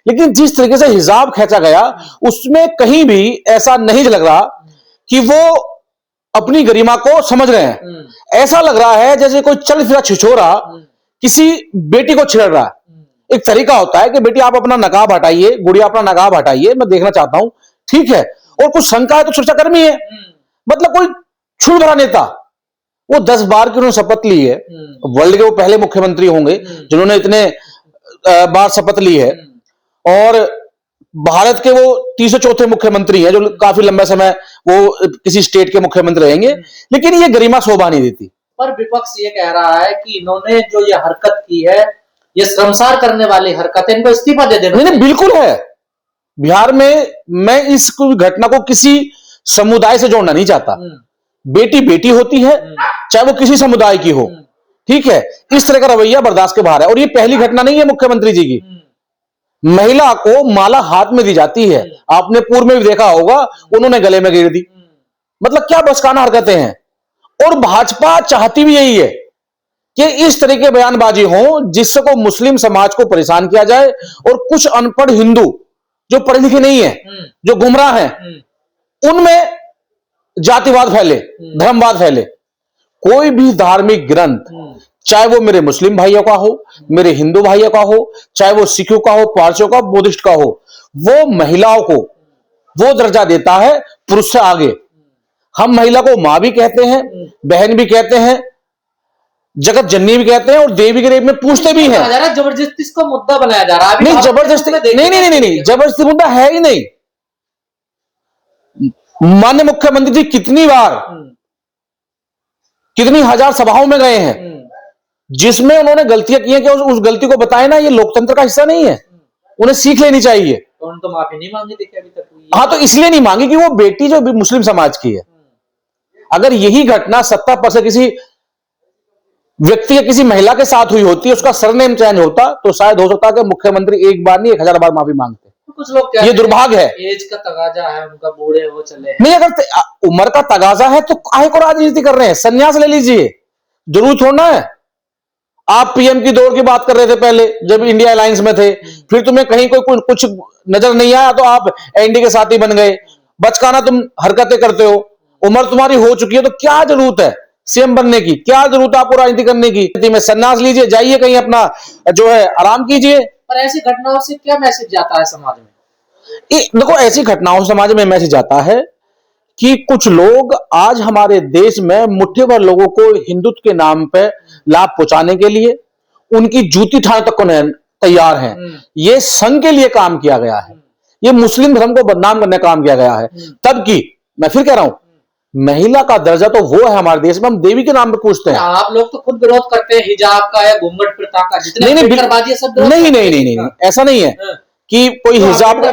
लेकिन जिस तरीके से हिजाब खींचा गया उसमें कहीं भी ऐसा नहीं लग रहा कि वो अपनी गरिमा को समझ रहे हैं। ऐसा लग रहा है जैसे कोई चल फिरा छिछोरा किसी बेटी को छेड़ रहा है। एक तरीका होता है कि बेटी आप अपना नकाब हटाइए, गुड़िया अपना नकाब हटाइए, मैं देखना चाहता हूं, ठीक है। और कुछ शंका है तो सुरक्षाकर्मी है, मतलब कोई छुड़ भरा नेता। वो 10 बार की उन्होंने शपथ ली है, वर्ल्ड के वो पहले मुख्यमंत्री होंगे जिन्होंने इतने बार शपथ ली है, और भारत के वो 304थे मुख्यमंत्री हैं जो काफी लंबा समय वो किसी स्टेट के मुख्यमंत्री रहेंगे, लेकिन ये गरिमा शोभा नहीं देती। पर विपक्ष ये कह रहा है कि इन्होंने जो ये हरकत की है ये शर्मसार करने वाली हरकत है, इनको इस्तीफा दे देना। नहीं, बिल्कुल है। बिहार में मैं इस घटना को किसी समुदाय से जोड़ना नहीं चाहता। बेटी बेटी होती है, चाहे वो किसी समुदाय की हो, ठीक है। इस तरह का रवैया बर्दाश्त के बाहर है। और ये पहली घटना नहीं है मुख्यमंत्री जी की। महिला को माला हाथ में दी जाती है, आपने पूर्व में भी देखा होगा, उन्होंने गले में गिर दी। मतलब क्या बचकाना हरकतें हैं। और भाजपा चाहती भी यही है कि इस तरह के बयानबाजी हो जिससे को मुस्लिम समाज को परेशान किया जाए, और कुछ अनपढ़ हिंदू जो पढ़े लिखे नहीं है, जो गुमराह हैं, उनमें जातिवाद फैले, धर्मवाद फैले। कोई भी धार्मिक ग्रंथ, चाहे वो मेरे मुस्लिम भाइयों का हो, मेरे हिंदू भाइयों का हो, चाहे वो सिखों का हो, पारसियों का, बुद्धिस्ट का हो, वो महिलाओं को वो दर्जा देता है पुरुष से आगे। हम महिला को मां भी कहते हैं, बहन भी कहते हैं, जगत जननी भी कहते हैं, और देवी के रूप में पूछते भी हैं। जबरदस्ती इसको मुद्दा बनाया जा रहा है। नहीं, जबरदस्ती नहीं, जबरदस्ती मुद्दा है ही नहीं। माननीय मुख्यमंत्री जी कितनी बार, कितनी हजार सभाओं में गए हैं जिसमें उन्होंने गलतियां की हैं, कि उस गलती को बताए ना। ये लोकतंत्र का हिस्सा नहीं है, उन्हें सीख लेनी चाहिए। तो माफी नहीं मांगी थी अभी तक? हाँ, तो इसलिए नहीं मांगी कि वो बेटी जो मुस्लिम समाज की है। अगर यही घटना सत्ता पर से किसी व्यक्ति या किसी महिला के साथ हुई होती, उसका सरनेम चेंज होता, तो शायद हो सकता है कि मुख्यमंत्री एक बार नहीं 1000 बार माफी मांगते। कुछ लोग ये दुर्भाग्य है। एज का तगाजा है उनका, बूढ़े हो चले। नहीं, अगर उम्र का तगाजा है तो काहे को राजनीति कर रहे हैं? संन्यास ले लीजिए, जरूर छोड़ना है। आप पीएम की दौड़ की बात कर रहे थे पहले जब इंडिया अलायंस में थे, फिर तुम्हें कहीं कोई कुछ नजर नहीं आया तो आप एनडीए के साथी बन गए। बचकाना तुम हरकतें करते हो। उम्र तुम्हारी हो चुकी है तो क्या जरूरत है सीएम बनने की? क्या जरूरत है आपको राजनीति करने की? में संन्यास लीजिए, जाइए कहीं अपना जो है आराम कीजिए। पर ऐसी घटनाओं से क्या मैसेज जाता है समाज में? देखो, ऐसी घटनाओं से समाज में मैसेज जाता है कि कुछ लोग आज हमारे देश में मुट्ठी भर लोगों को हिंदुत्व के नाम पे लाभ पहुंचाने के लिए उनकी जूती ठाने तक को तैयार हैं। ये संघ के लिए काम किया गया है, ये मुस्लिम धर्म को बदनाम करने का काम किया गया है। तब की मैं फिर कह रहा हूं, महिला का दर्जा तो वो है हमारे देश में, हम देवी के नाम पे पूछते हैं। आप लोग तो खुद विरोध करते हैं हिजाब का या घूंघट प्रथा का, जितने नहीं, नहीं, ऐसा नहीं है कि कोई हिजाब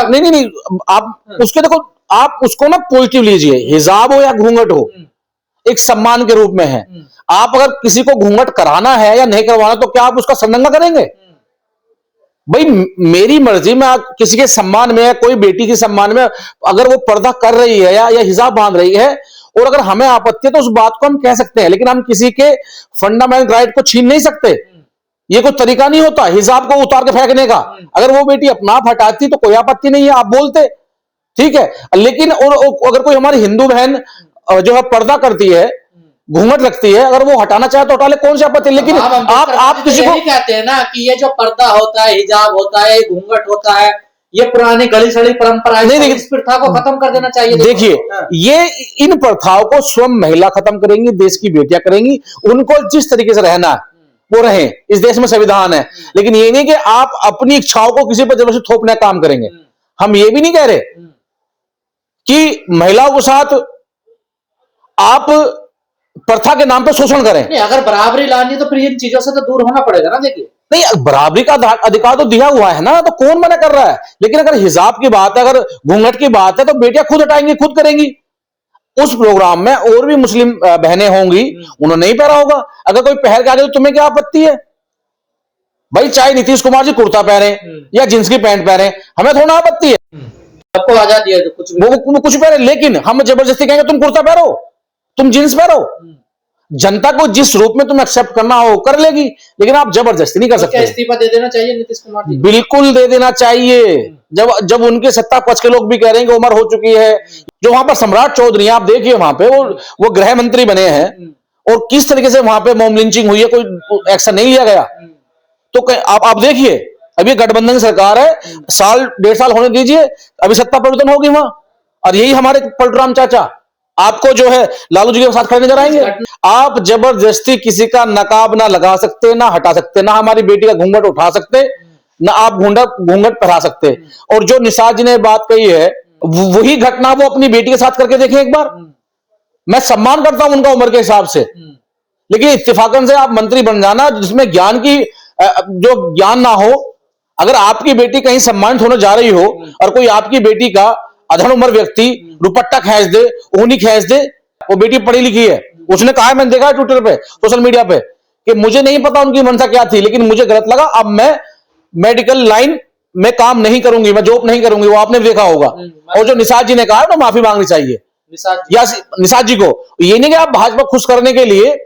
नहीं, आप उसके देखो, आप उसको ना पॉजिटिव लीजिए। हिजाब हो या घूंघट हो, एक सम्मान के रूप में है। आप अगर किसी को घूंघट कराना है या नहीं करवाना, तो क्या आप उसका संरंगा करेंगे? भाई मेरी मर्जी में किसी के सम्मान में, कोई बेटी के सम्मान में अगर वो पर्दा कर रही है या हिजाब बांध रही है, और अगर हमें आपत्ति है तो उस बात को हम कह सकते हैं, लेकिन हम किसी के फंडामेंटल राइट को छीन नहीं सकते। ये कोई तरीका नहीं होता हिजाब को उतार के फेंकने का। अगर वो बेटी अपना आप हटाती तो कोई आपत्ति नहीं है, आप बोलते, ठीक है। लेकिन और अगर कोई हमारी हिंदू बहन जो है पर्दा करती है, घूंघट रखती है, अगर वो हटाना चाहे तो हटा ले, कौन सी आपत्ति? लेकिन आप किसी को कहते हैं ना कि ये जो पर्दा होता है, हिजाब होता है, घूंघट होता है, ये पुरानी गली सड़ी परंपरा है, इस प्रथा को खत्म कर देना चाहिए। देखिए, ये इन प्रथाओं को स्वयं महिला खत्म करेंगी, देश की बेटियां करेंगी। उनको जिस तरीके से रहना है वो रहे, इस देश में संविधान है। लेकिन ये नहीं कि आप अपनी इच्छाओं को किसी पर जबरदस्ती थोपने का काम करेंगे। हम ये भी नहीं कह रहे कि महिलाओं के साथ आप प्रथा के नाम पे शोषण करें। नहीं, अगर बराबरी लानी है तो फिर इन चीजों से तो दूर होना पड़ेगा ना। देखिए, नहीं, बराबरी का अधिकार तो दिया हुआ है ना, तो कौन मना कर रहा है? लेकिन अगर हिजाब की बात है, अगर घूंघट की बात है, तो बेटियां खुद हटाएंगी, खुद करेंगी। उस प्रोग्राम में और भी मुस्लिम बहनें होंगी, उन्होंने नहीं पहना होगा। अगर कोई पहन के आ जाए तो तुम्हें क्या आपत्ति है? भाई चाहे नीतीश कुमार जी कुर्ता पहने या जींस की पैंट पहने, हमें थोड़ा आपत्ति है, सबको आजादी है, कुछ वो कुछ पहने। लेकिन हम जबरदस्ती कहेंगे तुम कुर्ता पहनो, तुम जींस पहनो, जनता को जिस रूप में तुम एक्सेप्ट करना हो कर लेगी, लेकिन आप जबरदस्ती नहीं कर क्या सकते। इस्तीफा दे देना चाहिए नीतीश कुमार जी? बिल्कुल दे देना चाहिए। जब जब उनके सत्ता पक्ष के लोग भी कह रहे हैं कि उम्र हो चुकी है। जो वहां पर सम्राट चौधरी हैं, आप देखिए वहां पे वो गृह मंत्री बने हैं और किस तरीके से वहां पे मॉब लिंचिंग हुई है, कोई एक्शन नहीं लिया गया। तो आप देखिए, अभी गठबंधन की सरकार है, साल 1.5 साल होने दीजिए, अभी सत्ता परिवर्तन होगी वहां, और यही हमारे पलटूराम चाचा आपको जो है लालू जी के साथ खड़े नजर आएंगे। आप जबरदस्ती किसी का नकाब ना लगा सकते, ना हटा सकते, ना हमारी बेटी का घूंघट उठा सकते, ना आप घूंघट पहरा सकते। और जो निषाद जी ने बात कही है, वही घटना वो अपनी बेटी के साथ करके देखें एक बार। मैं सम्मान करता हूं उनका उम्र के हिसाब से, लेकिन इत्तेफाकन से आप मंत्री बन जाना जिसमें ज्ञान की जो ज्ञान ना हो। अगर आपकी बेटी कहीं सम्मानित होने जा रही हो और कोई आपकी बेटी का अधर उम्र व्यक्ति दुपट्टा खींच दे, ऊनी खींच दे, वो बेटी पढ़ी लिखी है, उसने कहा है, मैंने देखा है ट्विटर पे, सोशल मीडिया पे, कि मुझे नहीं पता उनकी मंशा क्या थी, लेकिन मुझे गलत लगा, अब मैं मेडिकल लाइन में काम नहीं करूंगी, मैं जॉब नहीं करूंगी। वो आपने देखा होगा। और जो निषाद जी ने कहा है ना, माफी मांगनी चाहिए निषाद जी को। ये नहीं कि आप भाजपा खुश करने के लिए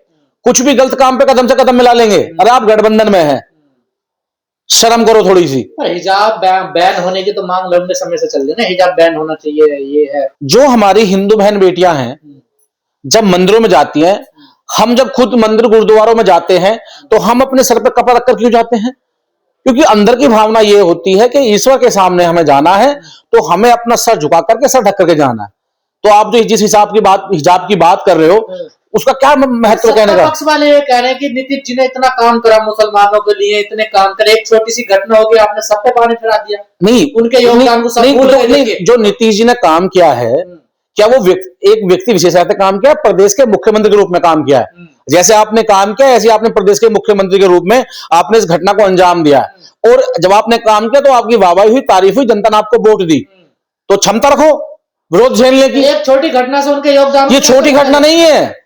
कुछ भी गलत काम पे कदम से कदम मिला लेंगे। अरे आप गठबंधन में हैं, शर्म करो थोड़ी सी। हिजाब बैन होने की तो मांग लंबे समय से चल रही है ना, हिजाब बैन होना चाहिए, ये है। जो हमारी हिंदू बहन बेटियां हैं, जब मंदिरों में जाती हैं, हम जब खुद मंदिर गुरुद्वारों में जाते हैं, तो हम अपने सर पे कपड़ा रखकर क्यों जाते हैं? क्योंकि अंदर की भावना ये होती है कि ईश्वर के सामने हमें जाना है, तो हमें अपना सर झुका करके, सर ढक करके जाना है। तो आप जो जिस हिजाब की बात कर रहे हो, उसका क्या महत्व कहने का? पक्ष वाले ये कह रहे हैं कि नीतीश जी ने इतना काम करा मुसलमानों के लिए, इतने काम करे, एक छोटी सी घटना हो गई, आपने सब पे पानी फिरा दिया। नहीं, उनके योगदान को सब भूल गए। जो नीतीश जी ने काम किया है, क्या वो एक व्यक्ति विशेष से काम किया? प्रदेश के मुख्यमंत्री के रूप में काम किया है। जैसे आपने काम किया, ऐसे आपने प्रदेश के मुख्यमंत्री के रूप में आपने इस घटना को अंजाम दिया है। और जब आपने काम किया तो आपकी वाहवाही हुई, तारीफ हुई, जनता ने आपको वोट दी, तो क्षमता रखो विरोध झेलने की। एक छोटी घटना से उनके योगदान, ये छोटी घटना नहीं है।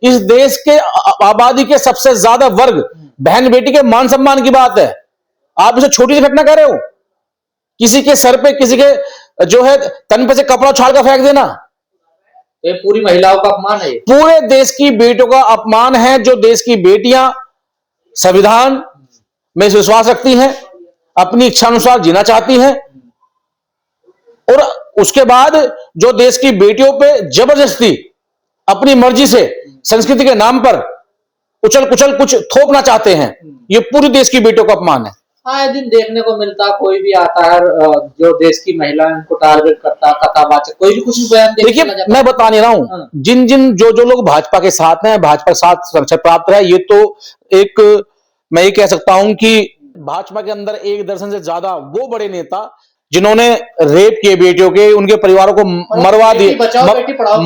इस देश के आबादी के सबसे ज्यादा वर्ग, बहन बेटी के मान सम्मान की बात है। आप इसे छोटी सी घटना कह रहे हो? किसी के सर पे, किसी के जो है तन पे से कपड़ा उछाल कर फेंक देना, ये पूरी महिलाओं का अपमान है। पूरे देश की बेटियों का अपमान है। जो देश की बेटियां संविधान में विश्वास रखती हैं, अपनी इच्छा अनुसार जीना चाहती हैं, और उसके बाद जो देश की बेटियों पे जबरदस्ती अपनी मर्जी से संस्कृति के नाम पर उछल कुचल कुछ थोपना चाहते हैं, ये पूरी देश की बेटियों का अपमान है। आए दिन देखने को मिलता, कोई भी आता है जो देश की महिला को टारगेट करता, कथावाचक, कोई भी कुछ भी बयान। देखिए, मैं बता नहीं रहा हूं, जिन जो लोग भाजपा के साथ हैं, भाजपा के साथ संरक्षण प्राप्त है, ये तो एक, मैं ये कह सकता हूं कि भाजपा के अंदर एक दर्जन से ज्यादा वो बड़े नेता जिन्होंने रेप किए बेटियों के, उनके परिवारों को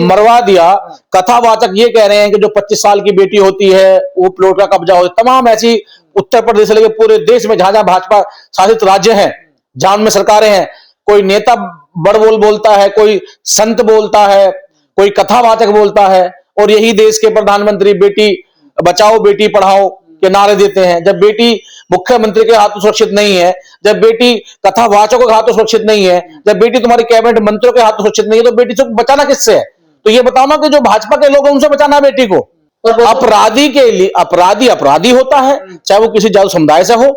मरवा दिया। कथावाचक ये कह रहे हैं कि जो 25 साल की बेटी होती है वो प्लॉट का कब्जा हो। तमाम ऐसी उत्तर प्रदेश से लेकर पूरे देश में जहां जहां भाजपा शासित राज्य हैं, जहां उनमें सरकारें हैं, कोई नेता बड़ बोलता है, कोई संत बोलता है, कोई कथावाचक बोलता है, और यही देश के प्रधानमंत्री बेटी बचाओ बेटी पढ़ाओ के नारे देते हैं। जब बेटी मुख्यमंत्री के हाथों सुरक्षित नहीं है, जब बेटी कथावाचकों के हाथों सुरक्षित नहीं है, जब बेटी तुम्हारी कैबिनेट मंत्रियों के हाथों सुरक्षित नहीं है, तो बेटी से बचाना किससे है? तो ये बताओ ना कि जो भाजपा के लोग हैं उनसे बचाना बेटी को। अपराधी के लिए अपराधी होता है, चाहे वो किसी जाति समुदाय से हो,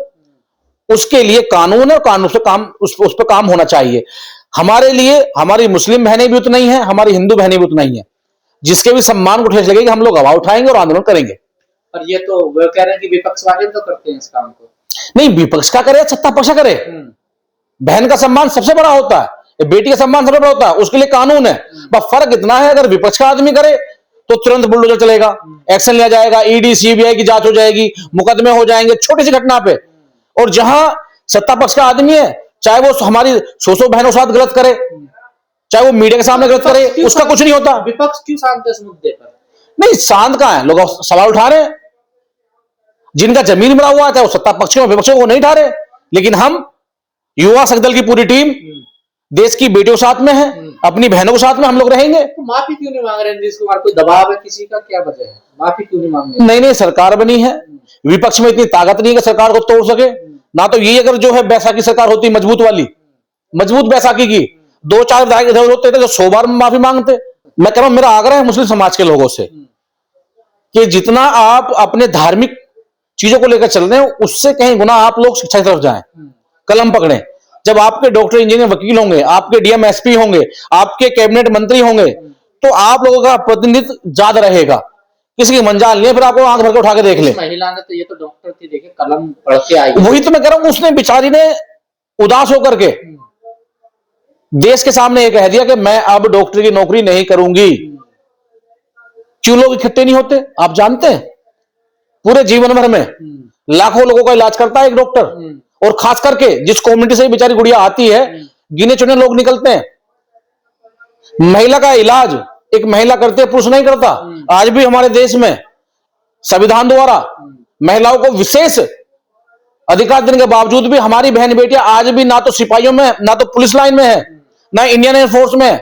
उसके लिए कानून है, कानून से काम उस पर काम होना चाहिए। हमारे लिए हमारी मुस्लिम बहनें भी उतना ही है, हमारी हिंदू बहनें भी उतना ही है। जिसके भी सम्मान को ठेस लगेगी, हम लोग आवाज उठाएंगे और आंदोलन करेंगे। और ये तो वो कह रहे हैं कि विपक्ष वाले तो करते हैं इस काम को। नहीं, विपक्ष का करे, सत्ता पक्ष करे, बहन का सम्मान सबसे बड़ा होता है, बेटी का सम्मान सबसे बड़ा होता है, उसके लिए कानून है। बस फर्क इतना है, अगर विपक्ष का आदमी करे तो तुरंत बुलडोजर चलेगा, एक्शन लिया जाएगा, ईडी सीबीआई की जांच हो जाएगी, मुकदमे हो जाएंगे छोटी सी घटना पे। और जहां सत्ता पक्ष का आदमी है, चाहे वो हमारी 100 बहनों के साथ गलत करे, चाहे वो मीडिया के सामने गलत करे, उसका कुछ नहीं होता। विपक्ष क्यों शांत है इस मुद्दे पर? नहीं, शांत कहां है, लोग सवाल उठा रहे हैं। जिनका जमीन बड़ा हुआ है वो सत्ता पक्षों विपक्षों को नहीं ठा रहे, लेकिन हम युवा शक्ति दल की पूरी टीम देश की बेटियों साथ में है, अपनी बहनों के साथ में हम लोग रहेंगे। तो माफी क्यों नहीं मांग रहे नीतीश कुमार? कोई दबाव है किसी का, क्या वजह है? माफी क्यों नहीं मांग रहे? नहीं, सरकार बनी है, विपक्ष में इतनी ताकत नहीं है कि सरकार को तोड़ सके। ना तो ये अगर जो है बैसाखी सरकार होती मजबूत वाली, मजबूत बैसाखी की, 2-4 विधायक इधर होते थे जो 100 बार माफी मांगते। मैं कह रहा हूं, मेरा आग्रह है मुस्लिम समाज के लोगों से कि जितना आप अपने धार्मिक चीजों को लेकर चल रहे हैं उससे कहीं गुना आप लोग शिक्षा की तरफ जाएं, कलम पकड़ें। जब आपके डॉक्टर इंजीनियर वकील होंगे, आपके डीएम एसपी होंगे, आपके कैबिनेट मंत्री होंगे, तो आप लोगों का प्रतिनिधित्व ज्यादा रहेगा। किसी की मंजाल नहीं है फिर आपको आंख भर के उठा के देख ले। महिला ने तो, ये तो डॉक्टर थी, देखिए कलम पढ़ के आई। वही तो मैं कह रहा हूं, उसने बेचारी ने उदास होकर के देश के सामने ये कह दिया कि मैं अब डॉक्टर की नौकरी नहीं करूंगी। क्यों लोग इकट्ठे नहीं होते आप जानते हैं? पूरे जीवन भर में लाखों लोगों का इलाज करता है एक डॉक्टर, और खास करके जिस कम्युनिटी से बेचारी गुड़िया आती है, गिने चुने लोग निकलते हैं। महिला का इलाज एक महिला करती है, पुरुष नहीं करता। आज भी हमारे देश में संविधान द्वारा महिलाओं को विशेष अधिकार देने के बावजूद भी हमारी बहन बेटियां आज भी ना तो सिपाहियों में, ना तो पुलिस लाइन में है, ना इंडियन एयरफोर्स में,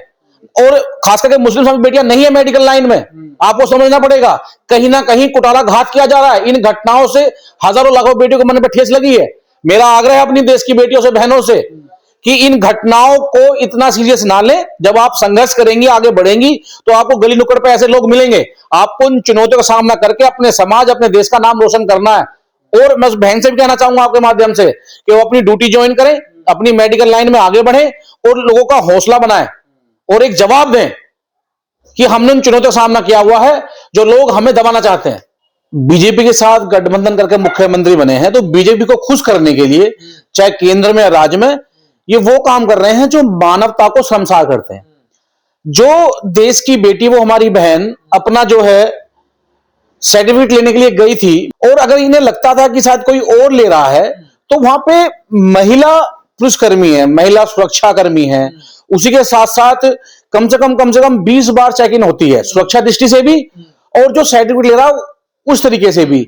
और खास करके मुस्लिम समाज बेटियां नहीं है मेडिकल लाइन में। आपको समझना पड़ेगा, कहीं ना कहीं कुटाला घात किया जा रहा है। इन घटनाओं से हजारों लाखों बेटियों को मन पर ठेस लगी है। मेरा आग्रह है अपनी देश की बेटियों से, बहनों से, कि इन घटनाओं को इतना सीरियस ना लें। जब आप संघर्ष करेंगी, आगे बढ़ेंगी, तो आपको गली नुक्कड़ पे ऐसे लोग मिलेंगे। आपको इन चुनौतियों का सामना करके अपने समाज, अपने देश का नाम रोशन करना है। और मैं उस बहन से भी कहना चाहूंगा आपके माध्यम से कि वो अपनी ड्यूटी ज्वाइन करें, अपनी मेडिकल लाइन में आगे बढ़े और लोगों का हौसला बनाएं और एक जवाब दें कि हमने उन चुनौतियों का सामना किया हुआ है जो लोग हमें दबाना चाहते हैं। बीजेपी के साथ गठबंधन करके मुख्यमंत्री बने हैं, तो बीजेपी को खुश करने के लिए चाहे केंद्र में या राज्य में, ये वो काम कर रहे हैं जो मानवता को शर्मसार करते हैं। जो देश की बेटी, वो हमारी बहन अपना जो है सर्टिफिकेट लेने के लिए गई थी, और अगर इन्हें लगता था कि शायद कोई और ले रहा है, तो वहां पे महिला पुलिसकर्मी है, महिला सुरक्षा कर्मी है, उसी के साथ साथ कम से कम 20 बार चेक इन होती है, सुरक्षा दृष्टि से भी और जो सर्टिफिकेट ले रहा है उस तरीके से भी।